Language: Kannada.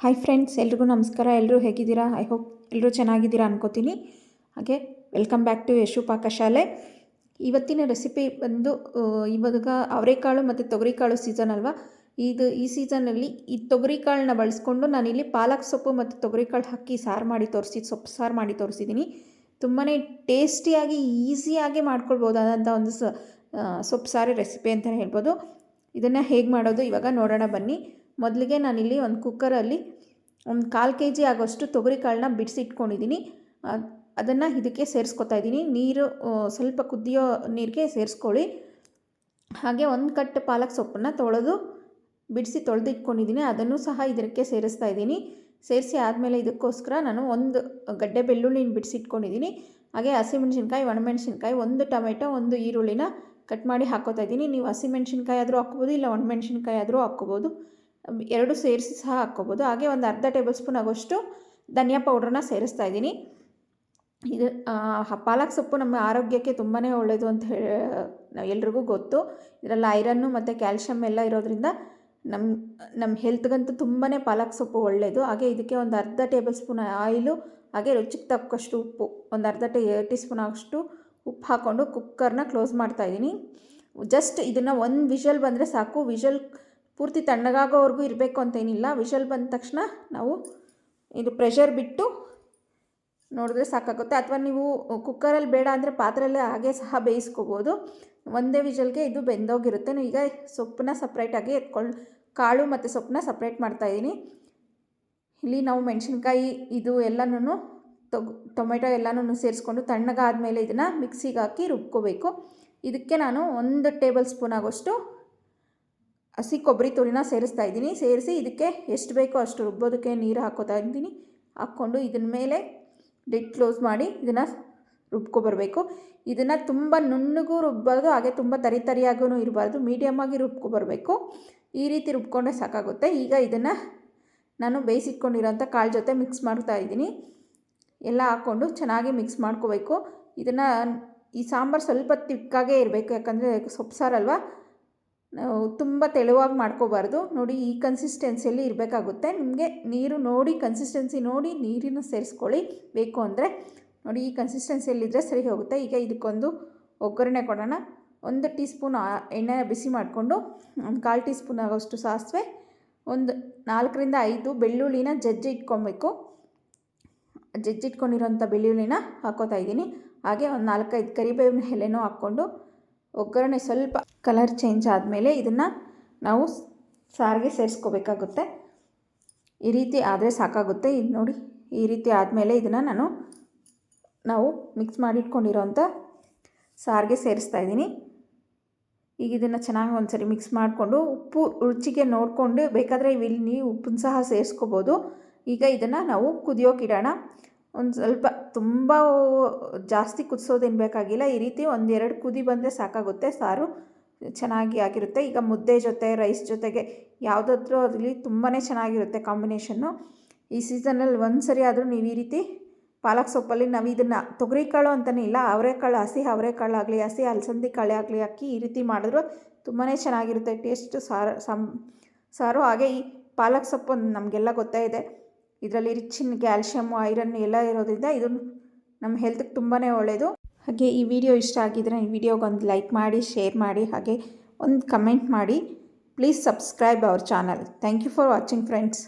ಹಾಯ್ ಫ್ರೆಂಡ್ಸ್, ಎಲ್ರಿಗೂ ನಮಸ್ಕಾರ. ಎಲ್ಲರೂ ಹೇಗಿದ್ದೀರಾ? ಐ ಹೋಪ್ ಎಲ್ಲರೂ ಚೆನ್ನಾಗಿದ್ದೀರಾ ಅನ್ಕೋತೀನಿ. ಹಾಗೆ ವೆಲ್ಕಮ್ ಬ್ಯಾಕ್ ಟು ಯಶು ಪಾಕಶಾಲೆ. ಇವತ್ತಿನ ರೆಸಿಪಿ ಬಂದು ಇವಾಗ ಅವರೆಕಾಳು ಮತ್ತು ತೊಗರಿಕಾಳು ಸೀಸನ್ ಅಲ್ವಾ. ಈ ಸೀಸನಲ್ಲಿ ಈ ತೊಗರಿಕಾಳನ್ನ ಬಳಸ್ಕೊಂಡು ನಾನಿಲ್ಲಿ ಪಾಲಕ್ ಸೊಪ್ಪು ಮತ್ತು ತೊಗರಿಕಾಳು ಹಾಕಿ ಸೊಪ್ಪು ಸಾರು ಮಾಡಿ ತೋರಿಸಿದ್ದೀನಿ. ತುಂಬಾ ಟೇಸ್ಟಿಯಾಗಿ ಈಸಿಯಾಗಿ ಮಾಡ್ಕೊಳ್ಬೋದಾದಂಥ ಒಂದು ಸೊಪ್ಪು ಸಾರು ರೆಸಿಪಿ ಅಂತಲೇ ಹೇಳ್ಬೋದು. ಇದನ್ನು ಹೇಗೆ ಮಾಡೋದು ಇವಾಗ ನೋಡೋಣ ಬನ್ನಿ. ಮೊದಲಿಗೆ ನಾನಿಲ್ಲಿ ಒಂದು ಕುಕ್ಕರಲ್ಲಿ ಒಂದು 1/4 kg ಆಗೋಷ್ಟು ತೊಗರಿಕಾಳನ್ನ ಬಿಡಿಸಿಟ್ಕೊಂಡಿದ್ದೀನಿ. ಅದನ್ನು ಇದಕ್ಕೆ ಸೇರಿಸ್ಕೊತಾ ಇದ್ದೀನಿ. ನೀರು ಸ್ವಲ್ಪ ಕುದಿಯೋ ನೀರಿಗೆ ಸೇರಿಸ್ಕೊಳ್ಳಿ. ಹಾಗೆ ಒಂದು ಕಟ್ ಪಾಲಕ್ ಸೊಪ್ಪನ್ನು ತೊಳೆದಿಟ್ಕೊಂಡಿದ್ದೀನಿ. ಅದನ್ನು ಸಹ ಇದಕ್ಕೆ ಸೇರಿಸ್ತಾ ಇದ್ದೀನಿ. ಸೇರಿಸಿ ಆದಮೇಲೆ ಇದಕ್ಕೋಸ್ಕರ ನಾನು ಒಂದು ಗಡ್ಡೆ ಬೆಳ್ಳುಳ್ಳಿನ ಬಿಡಿಸಿಟ್ಕೊಂಡಿದ್ದೀನಿ. ಹಾಗೆ ಹಸಿಮೆಣ್ಸಿನ್ಕಾಯಿ, ಒಣಮೆಣ್ಸಿನ್ಕಾಯಿ, ಒಂದು ಟೊಮೆಟೊ, ಒಂದು ಈರುಳ್ಳಿನ ಕಟ್ ಮಾಡಿ ಹಾಕೋತಾ ಇದ್ದೀನಿ. ನೀವು ಹಸಿಮೆಣ್ಸಿನ್ಕಾಯಿ ಆದರೂ ಹಾಕ್ಕೋಬೋದು, ಇಲ್ಲ ಒಣಮೆಣ್ಸಿನ್ಕಾಯಿ ಆದರೂ ಹಾಕ್ಕೋಬೋದು. ಎರಡು ಸೇರಿಸಿ ಸಹ ಹಾಕ್ಕೋಬೋದು. ಹಾಗೆ ಒಂದು ಅರ್ಧ ಟೇಬಲ್ ಸ್ಪೂನ್ ಆಗೋಷ್ಟು ಧನಿಯಾ ಪೌಡ್ರನ್ನ ಸೇರಿಸ್ತಾ ಇದ್ದೀನಿ. ಇದು ಪಾಲಕ್ ಸೊಪ್ಪು ನಮ್ಮ ಆರೋಗ್ಯಕ್ಕೆ ತುಂಬಾ ಒಳ್ಳೆಯದು ಅಂತ ಎಲ್ರಿಗೂ ಗೊತ್ತು. ಇದರಲ್ಲಿ ಐರನ್ನು ಮತ್ತು ಕ್ಯಾಲ್ಶಿಯಮ್ ಎಲ್ಲ ಇರೋದ್ರಿಂದ ನಮ್ಮ ಹೆಲ್ತ್ಗಂತೂ ತುಂಬಾ ಪಾಲಕ್ ಸೊಪ್ಪು ಒಳ್ಳೆಯದು. ಹಾಗೆ ಇದಕ್ಕೆ ಒಂದು ಅರ್ಧ ಟೇಬಲ್ ಸ್ಪೂನ್ ಆಯಿಲು, ಹಾಗೆ ರುಚಿಗೆ ತಕ್ಕಷ್ಟು ಉಪ್ಪು, ಒಂದು ಅರ್ಧ ಟೀ ಸ್ಪೂನ್ ಆಗೋಷ್ಟು ಉಪ್ಪು ಹಾಕ್ಕೊಂಡು ಕುಕ್ಕರ್ನ ಕ್ಲೋಸ್ ಮಾಡ್ತಾಯಿದ್ದೀನಿ. ಜಸ್ಟ್ ಇದನ್ನು ಒಂದು ವಿಷಲ್ ಬಂದರೆ ಸಾಕು. ವಿಷಲ್ ಪೂರ್ತಿ ತಣ್ಣಗಾಗೋವರೆಗೂ ಇರಬೇಕು ಅಂತೇನಿಲ್ಲ. ವಿಷಲ್ ಬಂದ ತಕ್ಷಣ ನಾವು ಇದು ಪ್ರೆಷರ್ ಬಿಟ್ಟು ನೋಡಿದ್ರೆ ಸಾಕಾಗುತ್ತೆ. ಅಥವಾ ನೀವು ಕುಕ್ಕರಲ್ಲಿ ಬೇಡ ಅಂದರೆ ಪಾತ್ರೆಯಲ್ಲೇ ಹಾಗೆ ಸಹ ಬೇಯಿಸ್ಕೋಬೋದು. ಒಂದೇ ವಿಷಲ್ಗೆ ಇದು ಬೆಂದೋಗಿರುತ್ತೆ. ಈಗ ಸೊಪ್ಪನ್ನ ಸಪ್ರೇಟಾಗಿ ಕಾಳು ಮತ್ತು ಸೊಪ್ಪನ್ನ ಸಪ್ರೇಟ್ ಮಾಡ್ತಾಯಿದ್ದೀನಿ. ಇಲ್ಲಿ ನಾವು ಮೆಣಸಿನ್ಕಾಯಿ ಇದು ಎಲ್ಲನೂ ಟೊಮೆಟೊ ಎಲ್ಲನೂ ಸೇರಿಸ್ಕೊಂಡು ತಣ್ಣಗಾದಮೇಲೆ ಇದನ್ನು ಮಿಕ್ಸಿಗೆ ಹಾಕಿ ರುಬ್ಕೋಬೇಕು. ಇದಕ್ಕೆ ನಾನು 1 ಟೇಬಲ್ ಸ್ಪೂನ್ ಆಗೋಷ್ಟು ಹಸಿ ಕೊಬ್ಬರಿ ತುರಿನ ಸೇರಿಸ್ತಾ ಇದ್ದೀನಿ. ಸೇರಿಸಿ ಇದಕ್ಕೆ ಎಷ್ಟು ಬೇಕೋ ಅಷ್ಟು ರುಬ್ಬೋದಕ್ಕೆ ನೀರು ಹಾಕ್ಕೋತಾ ಇದ್ದೀನಿ. ಹಾಕ್ಕೊಂಡು ಇದನ್ನ ಮೇಲೆ ಲಿಡ್ ಕ್ಲೋಸ್ ಮಾಡಿ ಇದನ್ನು ರುಬ್ಕೊಬರಬೇಕು. ಇದನ್ನು ತುಂಬ ನುಣ್ಣಗೂ ರುಬ್ಬಾರ್ದು, ಹಾಗೆ ತುಂಬ ತರಿಯಾಗೂ ಇರಬಾರ್ದು, ಮೀಡಿಯಮ್ಮಾಗಿ ರುಬ್ಕೊಬರಬೇಕು. ಈ ರೀತಿ ರುಬ್ಕೊಂಡ್ರೆ ಸಾಕಾಗುತ್ತೆ. ಈಗ ಇದನ್ನು ನಾನು ಬೇಯಿಸಿಟ್ಕೊಂಡಿರೋಂಥ ಕಾಳು ಜೊತೆ ಮಿಕ್ಸ್ ಮಾಡ್ತಾ ಇದ್ದೀನಿ. ಎಲ್ಲ ಹಾಕ್ಕೊಂಡು ಚೆನ್ನಾಗಿ ಮಿಕ್ಸ್ ಮಾಡ್ಕೋಬೇಕು. ಈ ಸಾಂಬಾರು ಸ್ವಲ್ಪ ತಿಕ್ಕಾಗೇ ಇರಬೇಕು, ಯಾಕಂದರೆ ಸೊಪ್ಪು ಸಾರಲ್ವ, ನಾವು ತುಂಬ ತೆಳುವಾಗಿ ಮಾಡ್ಕೋಬಾರ್ದು. ನೋಡಿ, ಈ ಕನ್ಸಿಸ್ಟೆನ್ಸಿಯಲ್ಲಿ ಇರಬೇಕಾಗುತ್ತೆ. ನಿಮಗೆ ನೀರು ನೋಡಿ, ಕನ್ಸಿಸ್ಟೆನ್ಸಿ ನೋಡಿ ನೀರನ್ನು ಸೇರಿಸ್ಕೊಳ್ಳಿ. ಬೇಕು ಅಂದರೆ ನೋಡಿ, ಈ ಕನ್ಸಿಸ್ಟೆನ್ಸಿಯಲ್ಲಿದ್ದರೆ ಸರಿ ಹೋಗುತ್ತೆ. ಈಗ ಇದಕ್ಕೊಂದು ಒಗ್ಗರಣೆ ಕೊಡೋಣ. 1 ಟೀ ಸ್ಪೂನ್ ಎಣ್ಣೆ ಬಿಸಿ ಮಾಡಿಕೊಂಡು ಒಂದು 1/4 ಟೀ ಸ್ಪೂನ್ ಆಗೋಷ್ಟು ಸಾಸಿವೆ, ಒಂದು 4 ರಿಂದ 5 ಬೆಳ್ಳುಳ್ಳಿನ ಜಜ್ಜಿಟ್ಕೊಂಡಿರೋಂಥ ಬೆಳ್ಳುಳ್ಳಿನ ಹಾಕೋತಾ ಇದ್ದೀನಿ. ಹಾಗೆ ಒಂದು 4-5 ಕರಿಬೇವಿನ ಎಲೆನೂ ಹಾಕ್ಕೊಂಡು ಒಗ್ಗರಣೆ ಸ್ವಲ್ಪ ಕಲರ್ ಚೇಂಜ್ ಆದಮೇಲೆ ಇದನ್ನು ನಾವು ಸಾರಿಗೆ ಸೇರಿಸ್ಕೋಬೇಕಾಗುತ್ತೆ. ಈ ರೀತಿ ಆದರೆ ಸಾಕಾಗುತ್ತೆ. ಇದು ನೋಡಿ, ಈ ರೀತಿ ಆದಮೇಲೆ ಇದನ್ನು ನಾವು ಮಿಕ್ಸ್ ಮಾಡಿಟ್ಕೊಂಡಿರೋಂಥ ಸಾರಿಗೆ ಸೇರಿಸ್ತಾ ಇದ್ದೀನಿ. ಈಗ ಇದನ್ನು ಚೆನ್ನಾಗಿ ಒಂದು ಸರಿ ಮಿಕ್ಸ್ ಮಾಡಿಕೊಂಡು ಉಪ್ಪು ರುಚಿಗೆ ನೋಡಿಕೊಂಡು ಬೇಕಾದರೆ ನೀವು ಉಪ್ಪನ್ನು ಸಹ ಸೇರಿಸ್ಕೋಬೋದು. ಈಗ ಇದನ್ನು ನಾವು ಕುದಿಯೋಕ್ಕಿಡೋಣ. ಒಂದು ಸ್ವಲ್ಪ ತುಂಬ ಜಾಸ್ತಿ ಕುದಿಸೋದೇನು ಬೇಕಾಗಿಲ್ಲ. ಈ ರೀತಿ 1-2 ಕುದಿ ಬಂದರೆ ಸಾಕಾಗುತ್ತೆ. ಸಾರು ಚೆನ್ನಾಗಿ ಆಗಿರುತ್ತೆ. ಈಗ ಮುದ್ದೆ ಜೊತೆ, ರೈಸ್ ಜೊತೆಗೆ ಯಾವುದಾದ್ರೂ ಅದರಲ್ಲಿ ತುಂಬಾ ಚೆನ್ನಾಗಿರುತ್ತೆ ಕಾಂಬಿನೇಷನ್ನು. ಈ ಸೀಸನಲ್ಲಿ ಒಂದು ಸರಿ ಆದರೂ ನೀವು ಈ ರೀತಿ ಪಾಲಕ್ ಸೊಪ್ಪಲ್ಲಿ ನಾವು ಇದನ್ನು ತೊಗರಿಕಾಳು ಅಂತಲೇ ಇಲ್ಲ, ಅವರೆಕಾಳು, ಹಸಿ ಅವರೆಕಾಳಾಗಲಿ, ಹಸಿ ಅಲಸಂದಿ ಕಾಳು ಆಗಲಿ ಹಾಕಿ ಈ ರೀತಿ ಮಾಡಿದ್ರು ತುಂಬಾ ಚೆನ್ನಾಗಿರುತ್ತೆ ಟೇಸ್ಟು ಸಾರು. ಹಾಗೆ ಈ ಪಾಲಕ್ ಸೊಪ್ಪು ನಮಗೆಲ್ಲ ಗೊತ್ತೇ ಇದೆ, ಇದರಲ್ಲಿ ರಿಚ್ ಇನ್ ಕ್ಯಾಲ್ಶಿಯಮ್ಮು, ಐರನ್ ಎಲ್ಲ ಇರೋದ್ರಿಂದ ಇದು ನಮ್ಮ ಹೆಲ್ತ್ಗೆ ತುಂಬಾ ಒಳ್ಳೆಯದು. ಹಾಗೆ ಈ ವಿಡಿಯೋ ಇಷ್ಟ ಆಗಿದ್ರೆ ಈ ವಿಡಿಯೋಗೊಂದು ಲೈಕ್ ಮಾಡಿ, ಶೇರ್ ಮಾಡಿ, ಹಾಗೆ ಒಂದು ಕಮೆಂಟ್ ಮಾಡಿ. Please subscribe our channel. Thank you for watching friends.